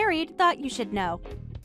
married thought you should know.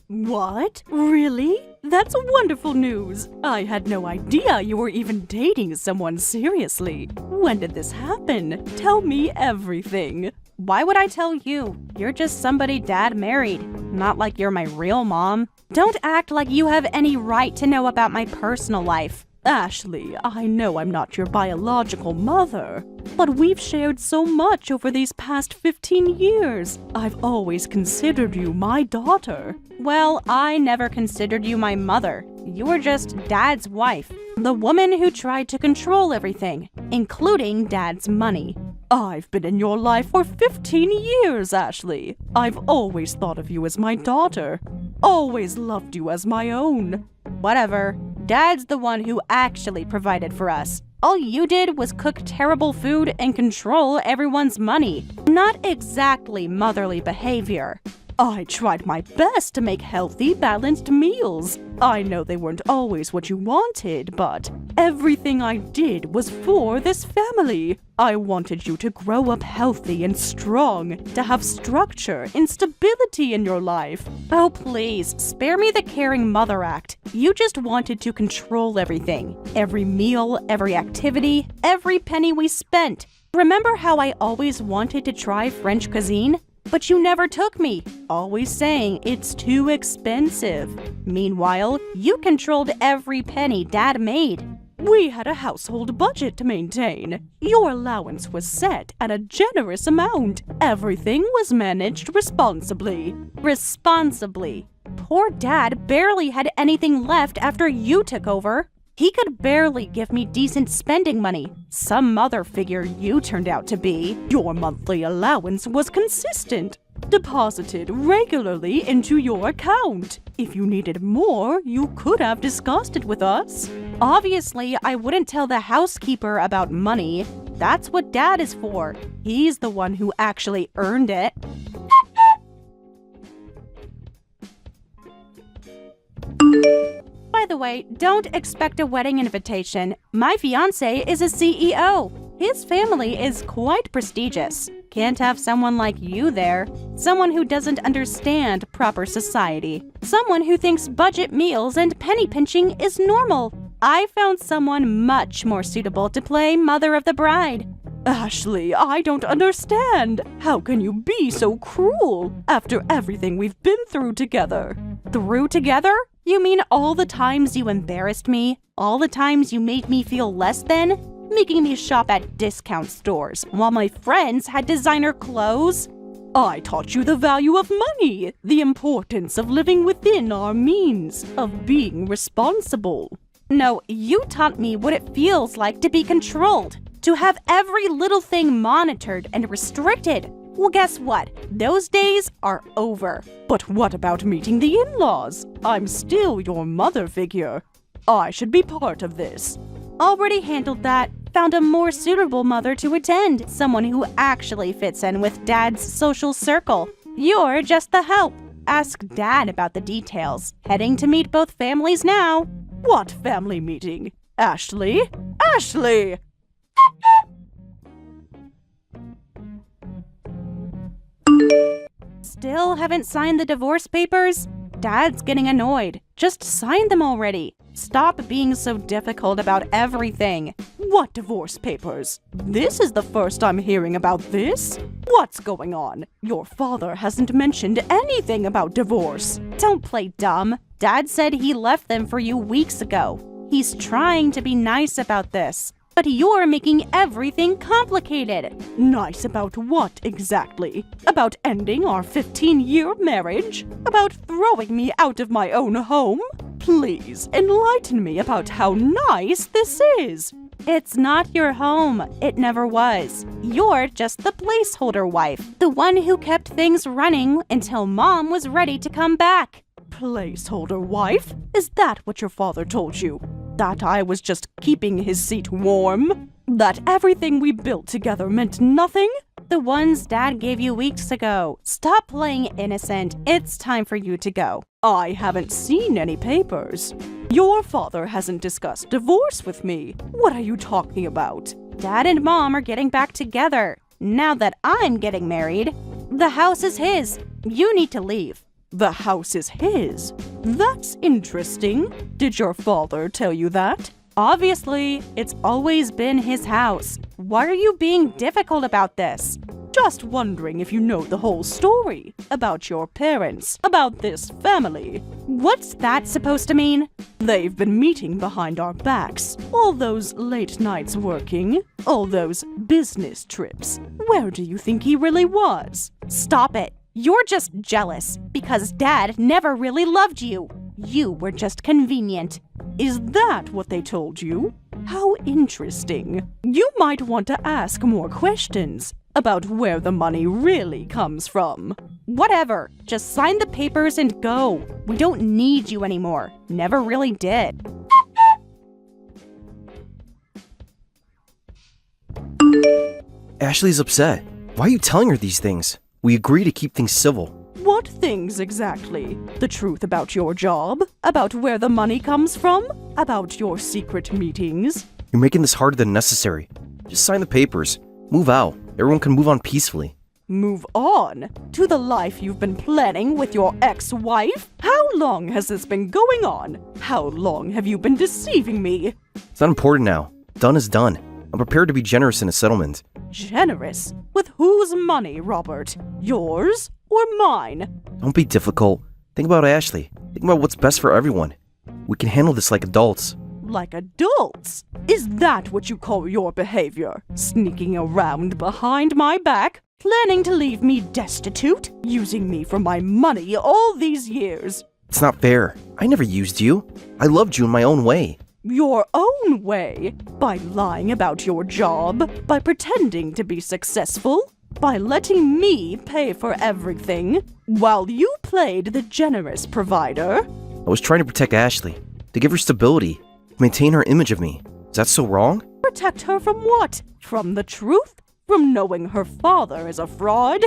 What? Really? That's wonderful news. I had no idea you were even dating someone seriously. When did this happen? Tell me everything. Why would I tell you? You're just somebody Dad married. Not like you're my real mom. Don't act like you have any right to know about my personal life. Ashley, I know I'm not your biological mother, but we've shared so much over these past 15 years. I've always considered you my daughter. Well, I never considered you my mother. You were just Dad's wife, the woman who tried to control everything, including Dad's money. I've been in your life for 15 years, Ashley. I've always thought of you as my daughter. Always loved you as my own. Whatever. Dad's the one who actually provided for us. All you did was cook terrible food and control everyone's money. Not exactly motherly behavior. I tried my best to make healthy, balanced meals. I know they weren't always what you wanted, but everything I did was for this family. I wanted you to grow up healthy and strong, to have structure and stability in your life. Oh, please, spare me the caring mother act. You just wanted to control everything. Every meal, every activity, every penny we spent. Remember how I always wanted to try French cuisine? But you never took me, always saying it's too expensive. Meanwhile, you controlled every penny Dad made. We had a household budget to maintain. Your allowance was set at a generous amount. Everything was managed responsibly. Responsibly? Poor Dad barely had anything left after you took over. He could barely give me decent spending money. Some mother figure you turned out to be. Your monthly allowance was consistent, deposited regularly into your account. If you needed more, you could have discussed it with us. Obviously, I wouldn't tell the housekeeper about money. That's what Dad is for. He's the one who actually earned it. By the way, don't expect a wedding invitation. My fiancé is a CEO. His family is quite prestigious. Can't have someone like you there. Someone who doesn't understand proper society. Someone who thinks budget meals and penny pinching is normal. I found someone much more suitable to play mother of the bride. Ashley, I don't understand. How can you be so cruel after everything we've been through together? Through together? You mean all the times you embarrassed me? All the times you made me feel less than? Making me shop at discount stores while my friends had designer clothes? I taught you the value of money, the importance of living within our means, of being responsible. No, you taught me what it feels like to be controlled, to have every little thing monitored and restricted. Well, guess what? Those days are over. But what about meeting the in-laws? I'm still your mother figure. I should be part of this. Already handled that. Found a more suitable mother to attend. Someone who actually fits in with Dad's social circle. You're just the help. Ask Dad about the details. Heading to meet both families now. What family meeting? Ashley? Ashley! Still haven't signed the divorce papers? Dad's getting annoyed. Just sign them already. Stop being so difficult about everything. What divorce papers? This is the first I'm hearing about this. What's going on? Your father hasn't mentioned anything about divorce. Don't play dumb. Dad said he left them for you weeks ago. He's trying to be nice about this. But you're making everything complicated. Nice about what exactly? About ending our 15-year marriage? About throwing me out of my own home? Please, enlighten me about how nice this is. It's not your home. It never was. You're just the placeholder wife. The one who kept things running until Mom was ready to come back. Placeholder wife? Is that what your father told you? That I was just keeping his seat warm? That everything we built together meant nothing? The ones Dad gave you weeks ago. Stop playing innocent. It's time for you to go. I haven't seen any papers. Your father hasn't discussed divorce with me. What are you talking about? Dad and Mom are getting back together. Now that I'm getting married, the house is his. You need to leave. The house is his. That's interesting. Did your father tell you that? Obviously, it's always been his house. Why are you being difficult about this? Just wondering if you know the whole story about your parents, about this family. What's that supposed to mean? They've been meeting behind our backs. All those late nights working, all those business trips. Where do you think he really was? Stop it. You're just jealous because Dad never really loved you. You were just convenient. Is that what they told you? How interesting. You might want to ask more questions about where the money really comes from. Whatever. Just sign the papers and go. We don't need you anymore. Never really did. Ashley's upset. Why are you telling her these things? We agree to keep things civil. What things exactly? The truth about your job? About where the money comes from? About your secret meetings? You're making this harder than necessary. Just sign the papers. Move out. Everyone can move on peacefully. Move on? To the life you've been planning with your ex-wife? How long has this been going on? How long have you been deceiving me? It's not important now. Done is done. I'm prepared to be generous in a settlement. Generous? With whose money, Robert? Yours or mine? Don't be difficult. Think about Ashley. Think about what's best for everyone. We can handle this like adults. Like adults? Is that what you call your behavior? Sneaking around behind my back? Planning to leave me destitute? Using me for my money all these years? It's not fair. I never used you. I loved you in my own way. Your own way? By lying about your job? By pretending to be successful? By letting me pay for everything? While you played the generous provider? I was trying to protect Ashley, to give her stability, to maintain her image of me. Is that so wrong? Protect her from what? From the truth? From knowing her father is a fraud?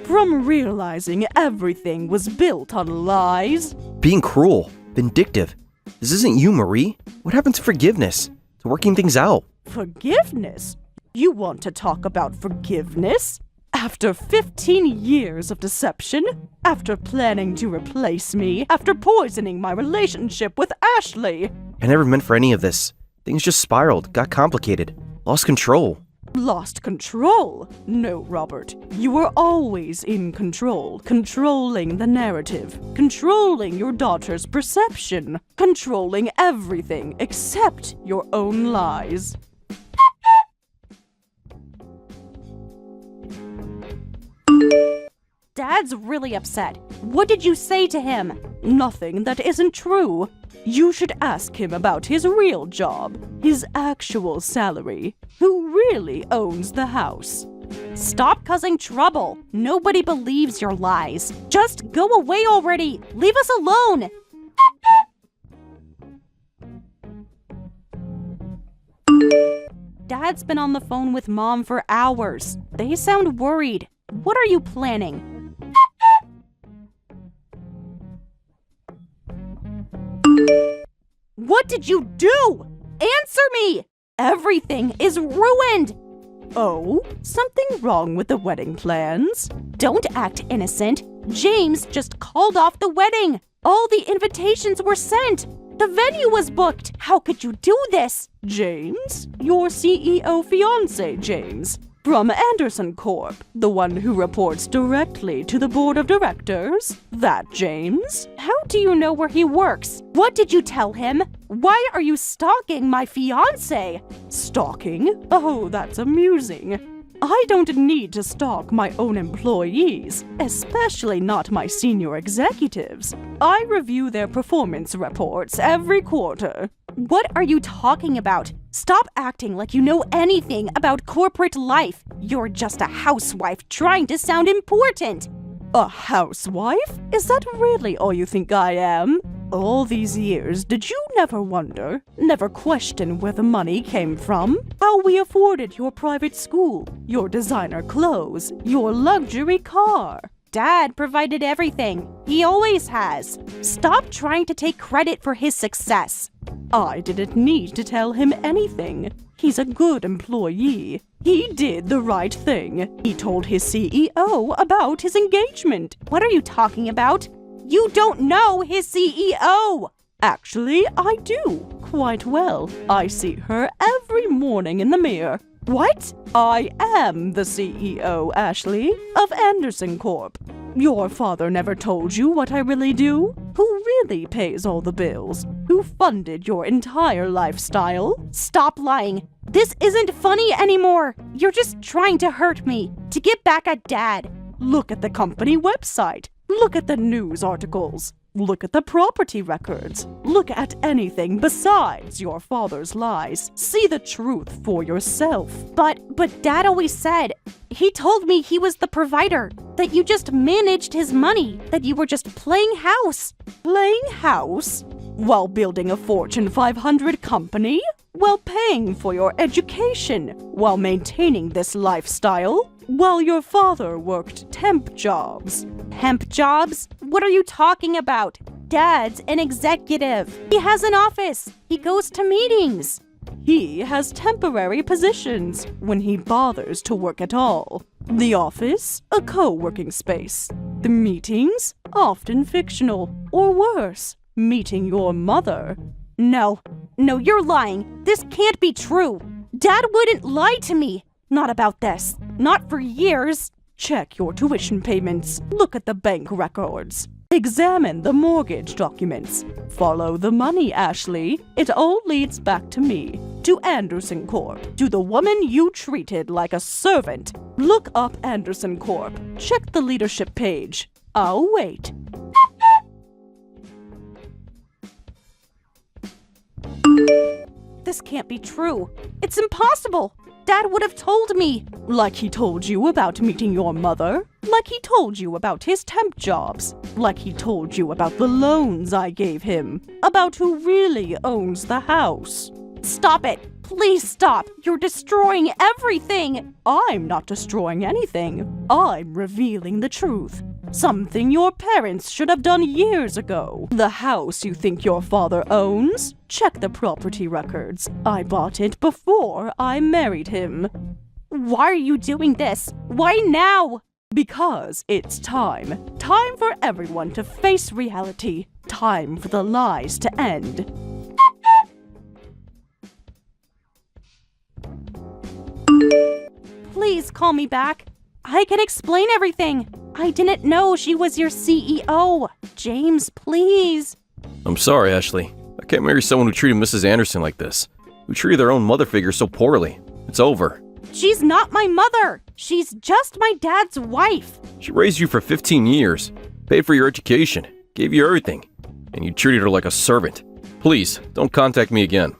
From realizing everything was built on lies? Being cruel, vindictive. This isn't you, Marie. What happened to forgiveness? To working things out? Forgiveness? You want to talk about forgiveness? After 15 years of deception? After planning to replace me? After poisoning my relationship with Ashley? I never meant for any of this. Things just spiraled, got complicated, lost control. Lost control? No, Robert. You were always in control, controlling the narrative, controlling your daughter's perception, controlling everything except your own lies. Dad's really upset. What did you say to him? Nothing that isn't true. You should ask him about his real job, his actual salary, who really owns the house. Stop causing trouble. Nobody believes your lies. Just go away already. Leave us alone. Dad's been on the phone with Mom for hours. They sound worried. What are you planning? What did you do? Answer me! Everything is ruined! Oh, something wrong with the wedding plans? Don't act innocent. James just called off the wedding. All the invitations were sent. The venue was booked. How could you do this? James? Your CEO fiancé, James. From Anderson Corp, the one who reports directly to the board of directors? That James? How do you know where he works? What did you tell him? Why are you stalking my fiancé? Stalking? Oh, that's amusing. I don't need to stalk my own employees, especially not my senior executives. I review their performance reports every quarter. What are you talking about? Stop acting like you know anything about corporate life. You're just a housewife trying to sound important. A housewife? Is that really all you think I am? All these years, did you never wonder, never question where the money came from? How we afforded your private school, your designer clothes, your luxury car? Dad provided everything. He always has. Stop trying to take credit for his success. I didn't need to tell him anything. He's a good employee. He did the right thing. He told his CEO about his engagement. What are you talking about? You don't know his CEO! Actually, I do. Quite well. I see her every morning in the mirror. What? I am the CEO, Ashley, of Anderson Corp. Your father never told you what I really do? Who really pays all the bills? Who funded your entire lifestyle? Stop lying. This isn't funny anymore. You're just trying to hurt me, to get back at Dad. Look at the company website. Look at the news articles. Look at the property records. Look at anything besides your father's lies. See the truth for yourself. But Dad always said, he told me he was the provider, that you just managed his money, that you were just playing house. Playing house? While building a Fortune 500 company? While paying for your education? While maintaining this lifestyle? While your father worked temp jobs? Temp jobs? What are you talking about? Dad's an executive. He has an office. He goes to meetings. He has temporary positions when he bothers to work at all. The office, a co-working space. The meetings, often fictional, or worse, meeting your mother. No, you're lying. This can't be true. Dad wouldn't lie to me. Not about this. Not for years. Check your tuition payments. Look at the bank records. Examine the mortgage documents. Follow the money, Ashley. It all leads back to me. To Anderson Corp. To the woman you treated like a servant. Look up Anderson Corp. Check the leadership page. I'll wait. This can't be true. It's impossible. Dad would have told me. Like he told you about meeting your mother? Like he told you about his temp jobs? Like he told you about the loans I gave him? About who really owns the house? Stop it. Please stop. You're destroying everything. I'm not destroying anything. I'm revealing the truth. Something your parents should have done years ago. The house you think your father owns? Check the property records. I bought it before I married him. Why are you doing this? Why now? Because it's time. Time for everyone to face reality. Time for the lies to end. Please call me back. I can explain everything. I didn't know she was your CEO. James, please. I'm sorry, Ashley. I can't marry someone who treated Mrs. Anderson like this, who treated their own mother figure so poorly. It's over. She's not my mother. She's just my dad's wife. She raised you for 15 years, paid for your education, gave you everything, and you treated her like a servant. Please, don't contact me again.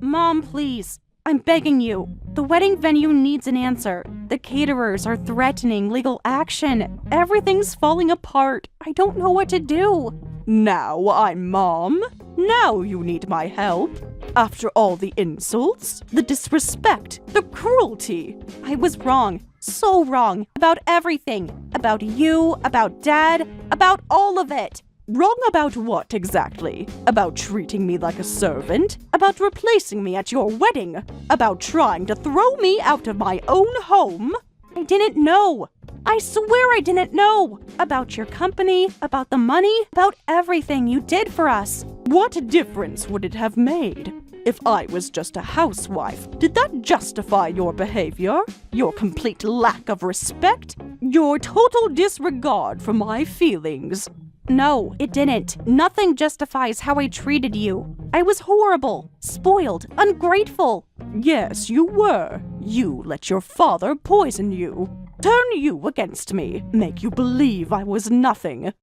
Mom, please. I'm begging you. The wedding venue needs an answer. The caterers are threatening legal action. Everything's falling apart. I don't know what to do. Now I'm Mom. Now you need my help. After all the insults, the disrespect, the cruelty. I was wrong. So wrong. About everything. About you, about Dad, about all of it. Wrong about what exactly? About treating me like a servant? About replacing me at your wedding? About trying to throw me out of my own home? I didn't know. I swear I didn't know. About your company, about the money, about everything you did for us. What difference would it have made? If I was just a housewife, did that justify your behavior? Your complete lack of respect? Your total disregard for my feelings? No, it didn't. Nothing justifies how I treated you. I was horrible, spoiled, ungrateful. Yes, you were. You let your father poison you. Turn you against me. Make you believe I was nothing.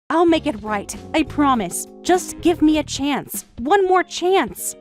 I'll make it right. I promise. Just give me a chance. One more chance.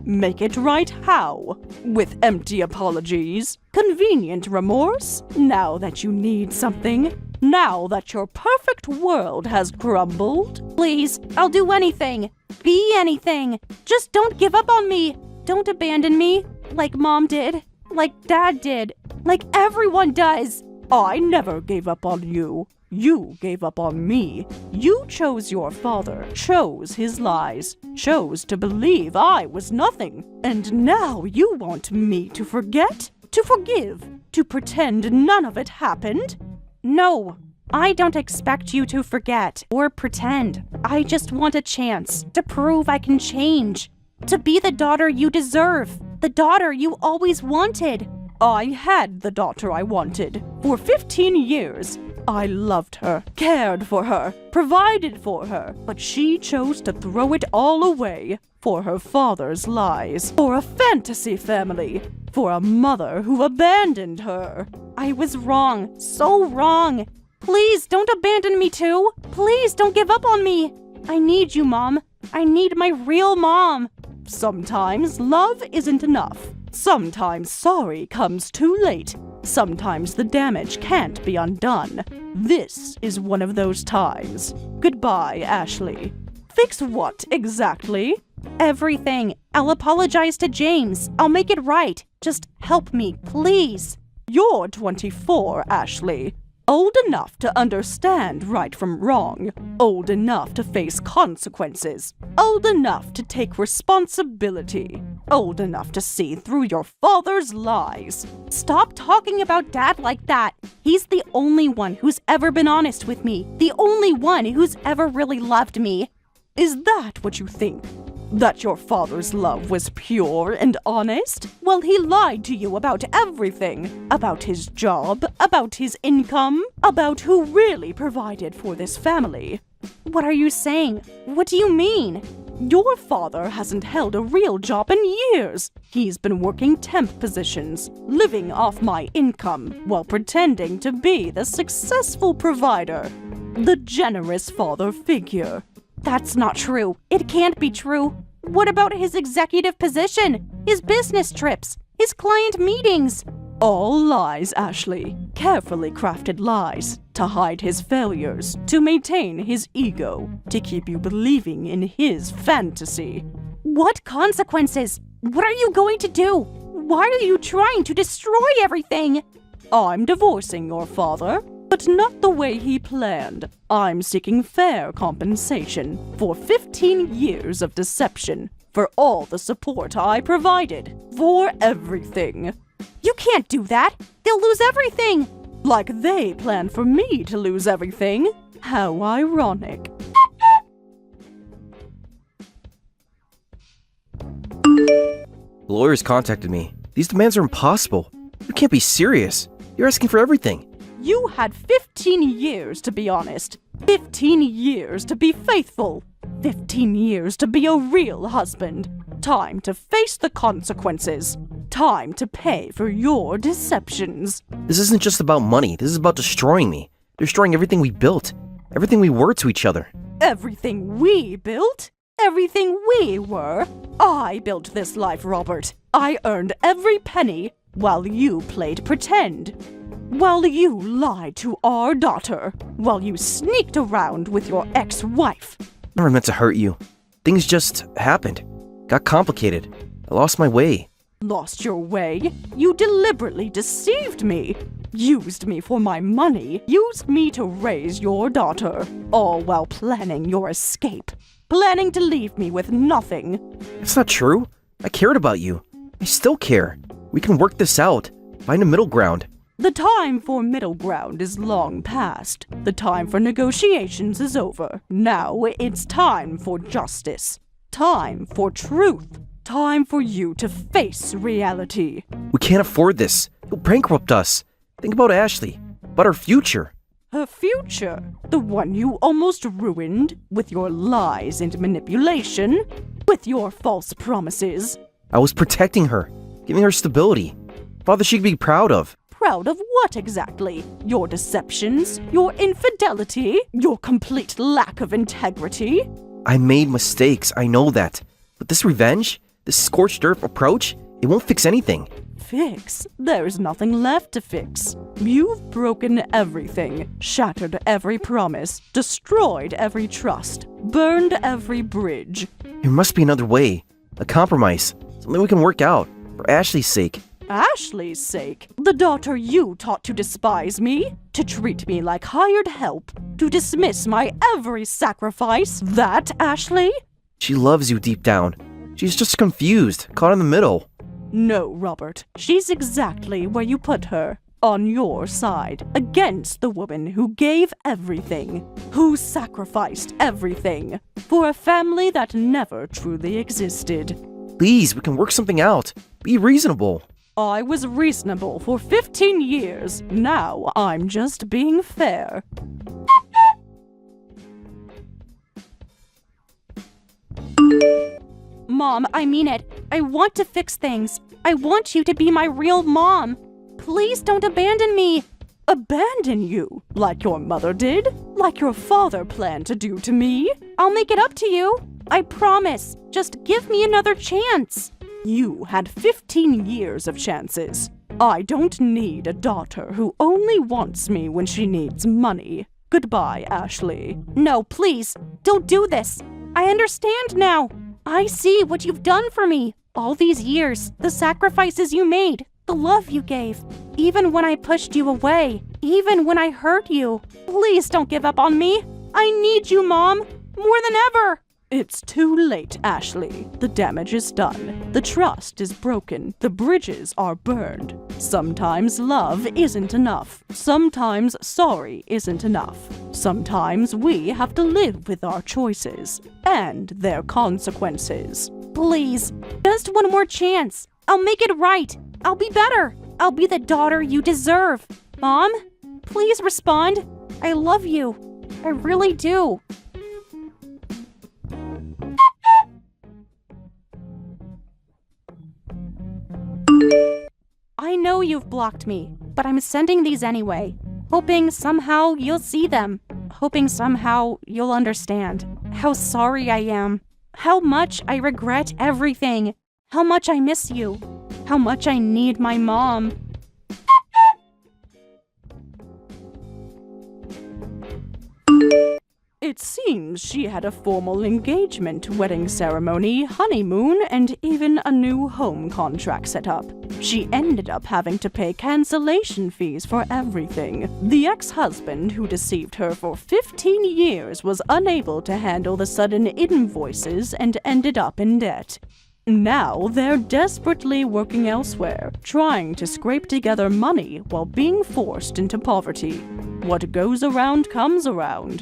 Make it right how? With empty apologies? Convenient remorse? Now that you need something? Now that your perfect world has crumbled? Please, I'll do anything. Be anything. Just don't give up on me. Don't abandon me. Like Mom did. Like Dad did. Like everyone does. I never gave up on you. You gave up on me. You chose your father, chose his lies, chose to believe I was nothing. And now you want me to forget, to forgive, to pretend none of it happened? No, I don't expect you to forget or pretend. I just want a chance to prove I can change, to be the daughter you deserve, the daughter you always wanted. I had the daughter I wanted. For 15 years, I loved her, cared for her, provided for her, but she chose to throw it all away for her father's lies, for a fantasy family, for a mother who abandoned her. I was wrong, so wrong. Please don't abandon me too. Please don't give up on me. I need you, Mom. I need my real mom. Sometimes love isn't enough. Sometimes sorry comes too late. Sometimes the damage can't be undone. This is one of those times. Goodbye, Ashley. Fix what exactly? Everything. I'll apologize to James. I'll make it right. Just help me, please. You're 24, Ashley. Old enough to understand right from wrong. Old enough to face consequences. Old enough to take responsibility. Old enough to see through your father's lies. Stop talking about Dad like that. He's the only one who's ever been honest with me. The only one who's ever really loved me. Is that what you think? That your father's love was pure and honest? Well, he lied to you about everything. About his job, about his income, about who really provided for this family. What are you saying? What do you mean? Your father hasn't held a real job in years. He's been working temp positions, living off my income, while pretending to be the successful provider, the generous father figure. That's not true. It can't be true. What about his executive position? His business trips? His client meetings? All lies, Ashley. Carefully crafted lies. To hide his failures. To maintain his ego. To keep you believing in his fantasy. What consequences? What are you going to do? Why are you trying to destroy everything? I'm divorcing your father. But not the way he planned. I'm seeking fair compensation for 15 years of deception, for all the support I provided, for everything. You can't do that. They'll lose everything. Like they planned for me to lose everything. How ironic. The lawyers contacted me. These demands are impossible. You can't be serious. You're asking for everything. You had 15 years to be honest. 15 years to be faithful. 15 years to be a real husband. Time to face the consequences. Time to pay for your deceptions. This isn't just about money. This is about destroying me. Destroying everything we built. Everything we were to each other. Everything we built? Everything we were? I built this life, Robert. I earned every penny while you played pretend. While you lied to our daughter. While you sneaked around with your ex-wife. Never meant to hurt you. Things just happened. Got complicated. I lost my way. Lost your way? You deliberately deceived me. Used me for my money. Used me to raise your daughter. All while planning your escape. Planning to leave me with nothing. It's not true. I cared about you. I still care. We can work this out. Find a middle ground. The time for middle ground is long past. The time for negotiations is over. Now it's time for justice. Time for truth. Time for you to face reality. We can't afford this. You'll bankrupt us. Think about Ashley. About our future. Her future? The one you almost ruined with your lies and manipulation? With your false promises? I was protecting her. Giving her stability. Father she could be proud of. Proud of what exactly? Your deceptions? Your infidelity? Your complete lack of integrity? I made mistakes, I know that. But this revenge, this scorched earth approach, it won't fix anything. Fix? There's nothing left to fix. You've broken everything, shattered every promise, destroyed every trust, burned every bridge. There must be another way. A compromise. Something we can work out. For Ashley's sake. Ashley's sake, the daughter you taught to despise me, to treat me like hired help, to dismiss my every sacrifice, that Ashley? She loves you deep down. She's just confused, caught in the middle. No, Robert, she's exactly where you put her. On your side, against the woman who gave everything, who sacrificed everything, for a family that never truly existed. Please, we can work something out. Be reasonable. I was reasonable for 15 years. Now I'm just being fair. Mom, I mean it. I want to fix things. I want you to be my real mom. Please don't abandon me. Abandon you? Like your mother did? Like your father planned to do to me? I'll make it up to you. I promise. Just give me another chance. You had 15 years of chances. I don't need a daughter who only wants me when she needs money. Goodbye, Ashley. No, please, don't do this. I understand now. I see what you've done for me. All these years, the sacrifices you made, the love you gave. Even when I pushed you away, even when I hurt you. Please don't give up on me. I need you, Mom, more than ever. It's too late, Ashley. The damage is done. The trust is broken. The bridges are burned. Sometimes love isn't enough. Sometimes sorry isn't enough. Sometimes we have to live with our choices and their consequences. Please, just one more chance. I'll make it right. I'll be better. I'll be the daughter you deserve. Mom, please respond. I love you. I really do. I know you've blocked me, but I'm sending these anyway, hoping somehow you'll see them, hoping somehow you'll understand how sorry I am, how much I regret everything, how much I miss you, how much I need my mom. It seems she had a formal engagement, wedding ceremony, honeymoon, and even a new home contract set up. She ended up having to pay cancellation fees for everything. The ex-husband who deceived her for 15 years was unable to handle the sudden invoices and ended up in debt. Now they're desperately working elsewhere, trying to scrape together money while being forced into poverty. What goes around comes around.